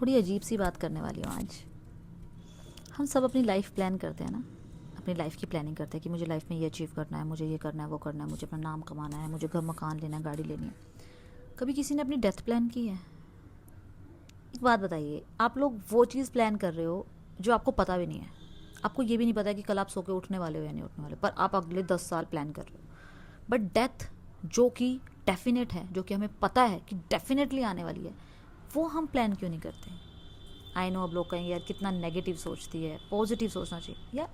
थोड़ी अजीब सी बात करने वाली हूँ आज। हम सब अपनी लाइफ प्लान करते हैं ना, अपनी लाइफ की प्लानिंग करते हैं कि मुझे लाइफ में ये अचीव करना है, मुझे ये करना है, वो करना है, मुझे अपना नाम कमाना है, मुझे घर मकान लेना है, गाड़ी लेनी है। कभी किसी ने अपनी डेथ प्लान की है? एक बात बताइए, आप लोग वो चीज़ प्लान कर रहे हो जो आपको पता भी नहीं है। आपको ये भी नहीं पता है कि कल आप सो के उठने वाले हो या नहीं उठने वाले, पर आप अगले 10 साल प्लान कर रहे हो। बट डेथ जो कि डेफिनेट है, जो कि हमें पता है कि डेफिनेटली आने वाली है, वो हम प्लान क्यों नहीं करते? आई नो अब लोग कहेंगे यार कितना नेगेटिव सोचती है, पॉजिटिव सोचना चाहिए। यार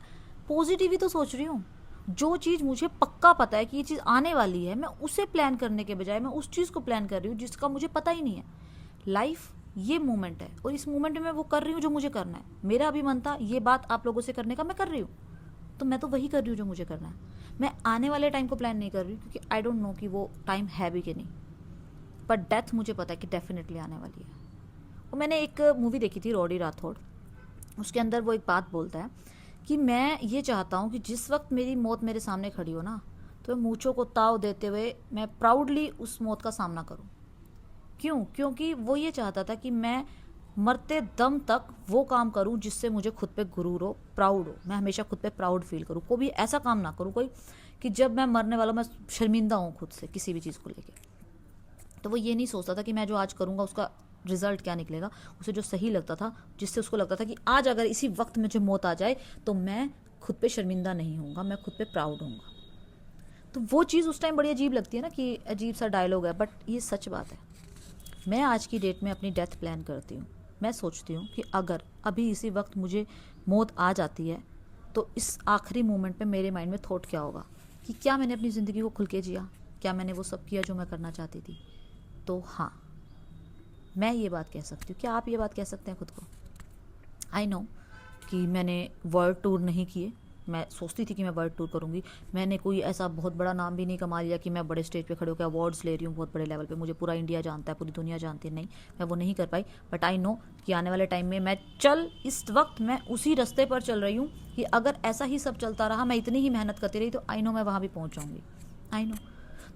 पॉजिटिव ही तो सोच रही हूँ। जो चीज़ मुझे पक्का पता है कि ये चीज़ आने वाली है, मैं उसे प्लान करने के बजाय मैं उस चीज़ को प्लान कर रही हूँ जिसका मुझे पता ही नहीं है। लाइफ ये मोमेंट है और इस मोमेंट में मैं वो कर रही हूँ जो मुझे करना है। मेरा अभी मन था ये बात आप लोगों से करने का, मैं कर रही हूँ, तो मैं तो वही कर रही हूँ जो मुझे करना है। मैं आने वाले टाइम को प्लान नहीं कर रही हूँ क्योंकि आई डोंट नो कि वो टाइम है भी कि नहीं। पर डेथ मुझे पता है कि डेफिनेटली आने वाली है। और मैंने एक मूवी देखी थी, रॉडी राठौड़, उसके अंदर वो एक बात बोलता है कि मैं ये चाहता हूँ कि जिस वक्त मेरी मौत मेरे सामने खड़ी हो ना, तो मैं मूंछों को ताव देते हुए मैं प्राउडली उस मौत का सामना करूँ। क्यों? क्योंकि वो ये चाहता था कि मैं मरते दम तक वो काम करूं जिससे मुझे खुद पे गुरूर हो, प्राउड हो। मैं हमेशा खुद पे प्राउड फील करूं। कोई भी ऐसा काम ना करूं कोई कि जब मैं मरने वाला मैं शर्मिंदा हूं खुद से किसी भी चीज़ को लेके। तो वो ये नहीं सोचता था कि मैं जो आज करूंगा उसका रिजल्ट क्या निकलेगा। उसे जो सही लगता था, जिससे उसको लगता था कि आज अगर इसी वक्त मुझे मौत आ जाए तो मैं खुद पे शर्मिंदा नहीं होऊंगा, मैं खुद पे प्राउड होऊंगा। तो वो चीज़ उस टाइम बड़ी अजीब लगती है ना, कि अजीब सा डायलॉग है, बट ये सच बात है। मैं आज की डेट में अपनी डेथ प्लान करती हूँ। मैं सोचती हूँ कि अगर अभी इसी वक्त मुझे मौत आ जाती है तो इस आखिरी मोमेंट पे मेरे माइंड में थॉट क्या होगा कि क्या मैंने अपनी ज़िंदगी को खुल के जिया, क्या मैंने वो सब किया जो मैं करना चाहती थी। तो हाँ, मैं ये बात कह सकती हूँ। क्या आप ये बात कह सकते हैं खुद को? आई नो कि मैंने वर्ल्ड टूर नहीं किए। मैं सोचती थी कि मैं वर्ल्ड टूर करूंगी। मैंने कोई ऐसा बहुत बड़ा नाम भी नहीं कमा लिया कि मैं बड़े स्टेज पे खड़े होकर अवार्ड्स ले रही हूँ बहुत बड़े लेवल पे, मुझे पूरा इंडिया जानता है, पूरी दुनिया जानती है। नहीं, मैं वो नहीं कर पाई। बट आई नो कि आने वाले टाइम में मैं इस वक्त मैं उसी रास्ते पर चल रही हूँ कि अगर ऐसा ही सब चलता रहा, मैं इतनी ही मेहनत करती रही, तो आई नो मैं वहाँ भी पहुँच जाऊँगी। I know.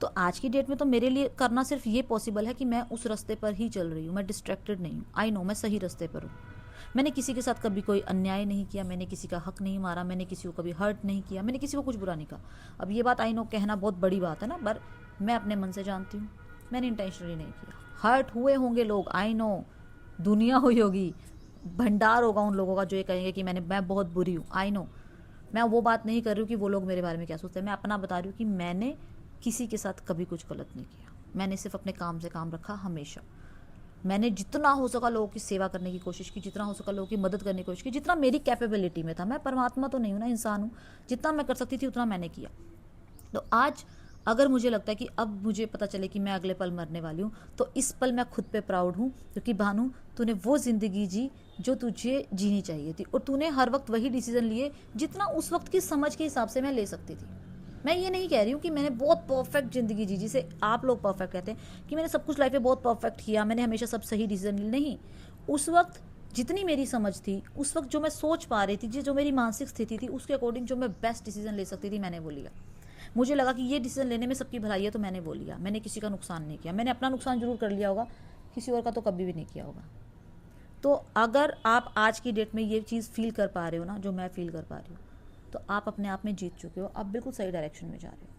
तो आज की डेट में तो मेरे लिए करना सिर्फ ये पॉसिबल है कि मैं उस रास्ते पर ही चल रही हूँ, मैं डिस्ट्रैक्टेड नहीं हूँ। आई नो मैं सही रास्ते पर हूँ। मैंने किसी के साथ कभी कोई अन्याय नहीं किया, मैंने किसी का हक नहीं मारा, मैंने किसी को कभी हर्ट नहीं किया, मैंने किसी को कुछ बुरा नहीं कहा। अब ये बात आई नो कहना बहुत बड़ी बात है ना, पर मैं अपने मन से जानती हूँ मैंने इंटेंशनली नहीं किया। हर्ट हुए होंगे लोग, आई नो, दुनिया हुई होगी, भंडार होगा उन लोगों का जो ये कहेंगे कि मैं बहुत बुरी हूँ। आई नो, मैं वो बात नहीं कर रही हूँ कि वो लोग मेरे बारे में क्या सोचते हैं। मैं अपना बता रही हूँ कि मैंने किसी के साथ कभी कुछ गलत नहीं किया। मैंने सिर्फ अपने काम से काम रखा हमेशा। मैंने जितना हो सका लोगों की सेवा करने की कोशिश की, जितना हो सका लोगों की मदद करने की कोशिश की, जितना मेरी कैपेबिलिटी में था। मैं परमात्मा तो नहीं हूँ ना, इंसान हूँ। जितना मैं कर सकती थी उतना मैंने किया। तो आज अगर मुझे लगता है कि अब मुझे पता चले कि मैं अगले पल मरने वाली हूँ, तो इस पल मैं खुद पे प्राउड हूँ, क्योंकि भानु तूने वो ज़िंदगी जी जो तुझे जीनी चाहिए थी, और तूने हर वक्त वही डिसीजन लिए जितना उस वक्त की समझ के हिसाब से मैं ले सकती थी। मैं ये नहीं कह रही हूँ कि मैंने बहुत परफेक्ट ज़िंदगी जी, जिसे आप लोग परफेक्ट कहते हैं, कि मैंने सब कुछ लाइफ में बहुत परफेक्ट किया, मैंने हमेशा सब सही डिसीजन लिए। नहीं, उस वक्त जितनी मेरी समझ थी, उस वक्त जो मैं सोच पा रही थी, जो मेरी मानसिक स्थिति थी, उसके अकॉर्डिंग जो मैं बेस्ट डिसीजन ले सकती थी मैंने वो लिया। मुझे लगा कि ये डिसीजन लेने में सबकी भलाई है, तो मैंने वो लिया। मैंने किसी का नुकसान नहीं किया। मैंने अपना नुकसान जरूर कर लिया होगा, किसी और का तो कभी भी नहीं किया होगा। तो अगर आप आज की डेट में ये चीज़ फील कर पा रहे हो ना, जो मैं फील कर पा रही हूँ, तो आप अपने आप में जीत चुके हो। आप बिल्कुल सही डायरेक्शन में जा रहे हो।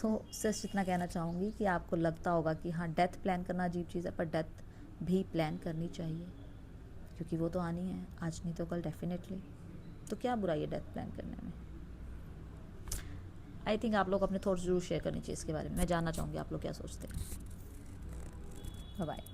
तो सिर्फ इतना कहना चाहूँगी कि आपको लगता होगा कि हाँ डेथ प्लान करना अजीब चीज़ है, पर डेथ भी प्लान करनी चाहिए, क्योंकि वो तो आनी है, आज नहीं तो कल डेफिनेटली। तो क्या बुराई है डेथ प्लान करने में? आई थिंक आप लोग अपने थॉट्स जरूर शेयर करनी चाहिए इसके बारे में। मैं जानना चाहूँगी आप लोग क्या सोचते हैं। Bye bye.